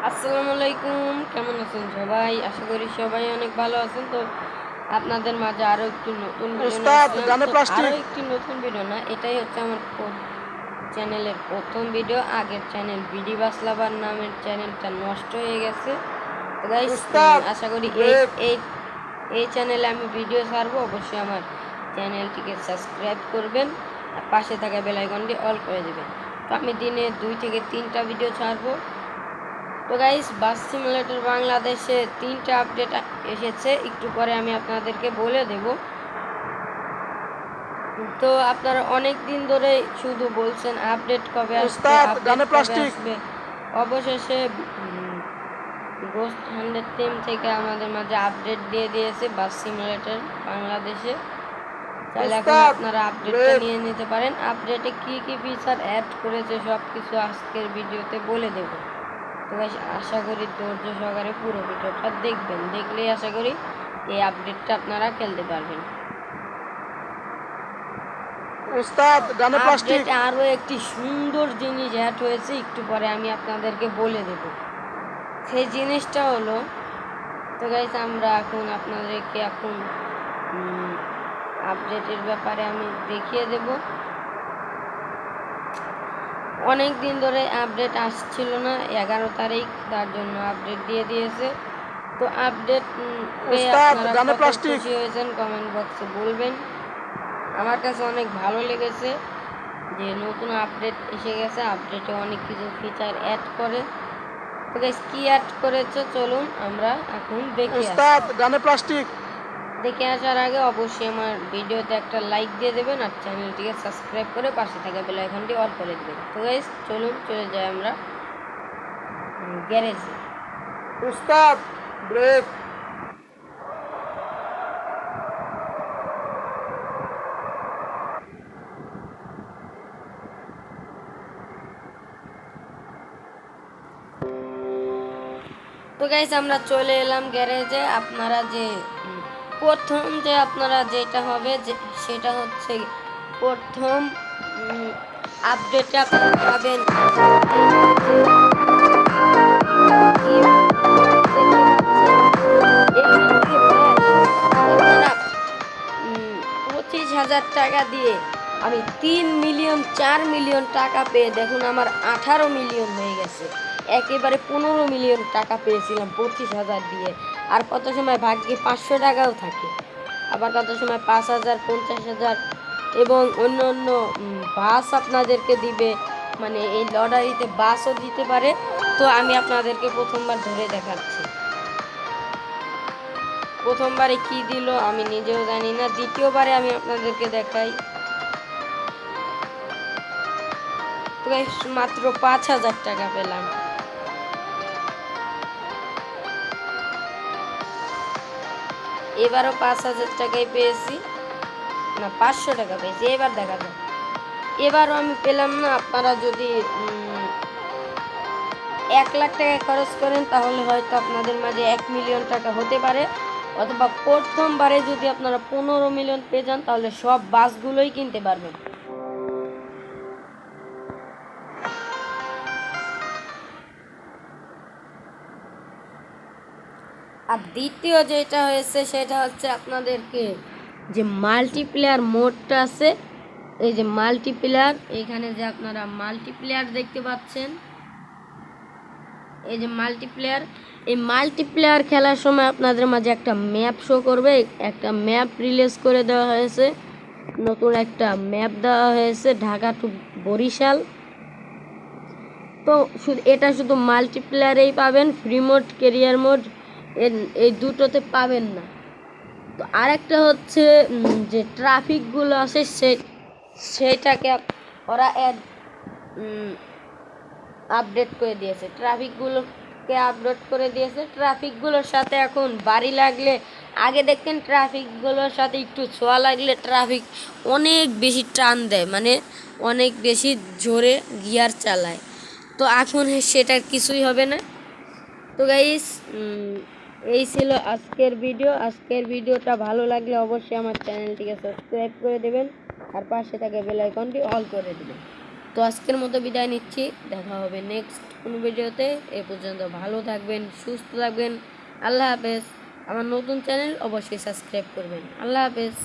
আসসালামু আলাইকুম, কেমন আছেন সবাই? আশা করি সবাই অনেক ভালো আছেন। তো আপনাদের মাঝে আরও একটি নতুন ভিডিও নিয়ে আসলাম। তো আরও একটি নতুন ভিডিও না, এটাই হচ্ছে আমার চ্যানেলের প্রথম ভিডিও। আগের চ্যানেল বিডি বাসলাবার নামের চ্যানেলটা নষ্ট হয়ে গেছে। তো গাইস, আশা করি এই চ্যানেলে আমি ভিডিও ছাড়বো। অবশ্যই আমার চ্যানেলটিকে সাবস্ক্রাইব করবেন আর পাশে থাকা বেল আইকনটি অল করে দেবেন। তো আমি দিনে 2 থেকে 3টা ভিডিও ছাড়বো। তো গাইস, বাস সিমুলেটর বাংলাদেশে 3টা আপডেট এসেছে, একটু পরে আমি আপনাদেরকে বলে দেব। তো আপনারা অনেক দিন ধরে শুধু বলছেন আপডেট কবে আসবে, আপডেট কবে আসবে। অবশেষে গোস্ট 100 টিম থেকে আমাদের মাঝে আপডেট দিয়ে দিয়েছে বাস সিমুলেটর বাংলাদেশে। তাহলে এখন আপনারা আপডেটটা নিয়ে নিতে পারেন। আপডেটে কি কি ফিচার অ্যাড করেছে সব কিছু আজকের ভিডিওতে বলে দেব। তো আশা করি ধৈর্য সহকারে পুরো ভিডিওটা দেখবেন, দেখলেই আশা করি এই আপডেটটা আপনারা খেলতে পারবেন। আপডেটে আরও একটি সুন্দর জিনিস অ্যাড হয়েছে, একটু পরে আমি আপনাদেরকে বলে দেব। সেই জিনিসটা হলো, তো গাইস আমরা এখন আপনাদেরকে আপডেটের ব্যাপারে আমি দেখিয়ে দেব। অনেক দিন ধরে আপডেট আসছিল না, 11 তারিখ, তার জন্য আপডেট দিয়ে দিয়েছে। তো আপডেট পেয়ে আপনারা কত খুশি হয়েছেন কমেন্ট বক্সে বলবেন। আমার কাছে অনেক ভালো লেগেছে যে নতুন আপডেট এসে গেছে। আপডেটে অনেক কিছু ফিচার অ্যাড করে। তো গাইস, কি অ্যাড করেছে চলুন আমরা এখন দেখে আসার আগে অবশ্যই আমার ভিডিওতে একটা লাইক দিয়ে দেবেন আর চ্যানেলটিকে সাবস্ক্রাইব করে পাশে থাকা বেল আইকনটি অল করে দেবেন। তো গাইস চলুন চলে যাই আমরা গ্যারেজে। ব্রেক। তো গাইস আমরা চলে এলাম গ্যারেজে। আপনারা যেটা হবে সেটা হচ্ছে প্রথম আপডেটে আপনারা পাবেন 25,000 টাকা দিয়ে আমি 3 মিলিয়ন 4 মিলিয়ন টাকা পেয়ে দেখুন আমার 18 মিলিয়ন হয়ে গেছে। একেবারে 15 মিলিয়ন টাকা পেয়েছিলাম 25,000 দিয়ে। আর কত সময় ভাগ্যে 500 টাকাও থাকে, আবার কত সময় 5,000, 50,000 এবং অন্য অন্য বাস আপনাদেরকে দিবে, মানে এই লটারিতে বাসও দিতে পারে। তো আমি আপনাদেরকে প্রথমবার ধরে দেখাচ্ছি। প্রথমবারে কি দিল আমি নিজেও জানি না, দ্বিতীয়বারে আমি আপনাদেরকে দেখাই। তো মাত্র 5,000 টাকা পেলাম। এবারও 5,000 টাকাই পেয়েছি, না 500 টাকা পেয়েছি। এবার দেখা যাক, এবারও আমি পেলাম না। আপনারা যদি 1 লাখ টাকা খরচ করেন তাহলে হয়তো আপনাদের মাঝে 1 মিলিয়ন টাকা হতে পারে, অথবা প্রথমবারে যদি আপনারা 15 মিলিয়ন পেয়ে যান তাহলে সব বাসগুলোই কিনতে পারবেন। আর দ্বিতীয় যেটা হয়েছে সেটা হচ্ছে আপনাদেরকে যে মাল্টিপ্লেয়ার মোডটা আছে, এই যে মাল্টিপ্লেয়ার, এখানে যে আপনারা মাল্টিপ্লেয়ার দেখতে পাচ্ছেন, এই যে মাল্টিপ্লেয়ার, এই মাল্টিপ্লেয়ার খেলার সময় আপনাদের মাঝে একটা ম্যাপ শো করবে। একটা ম্যাপ রিলিজ করে দেওয়া হয়েছে, নতুন একটা ম্যাপ দেওয়া হয়েছে, ঢাকা টু বরিশাল। তো এটা শুধু মাল্টিপ্লেয়ারেই পাবেন, ফ্রি মোড, ক্যারিয়ার মোড এই দুটোতে পাবেন না। তো আরেকটা হচ্ছে যে ট্রাফিকগুলো আছে সেইটাকে ওরা আপডেট করে দিয়েছে, ট্রাফিকগুলোর সাথে এখন বাড়ি লাগলে, আগে দেখতেন ট্রাফিকগুলোর সাথে একটু ছোঁয়া লাগলে ট্রাফিক অনেক বেশি টান দেয়, মানে অনেক বেশি জোরে গিয়ার চালায়। তো এখন সেটার কিছুই হবে না। তো গাইস, এই ছিল আজকের ভিডিওটা ভালো লাগলে অবশ্যই আমার চ্যানেলটিকে সাবস্ক্রাইব করে দেবেন আর পাশে থাকা বেল আইকনটি অল করে দেবেন। তো আজকের মতো বিদায় নিচ্ছি, দেখা হবে নেক্সট কোনো ভিডিওতে। এ পর্যন্ত ভালো থাকবেন, সুস্থ থাকবেন। আল্লাহ হাফেজ। আমার নতুন চ্যানেল অবশ্যই সাবস্ক্রাইব করবেন। আল্লাহ হাফেজ।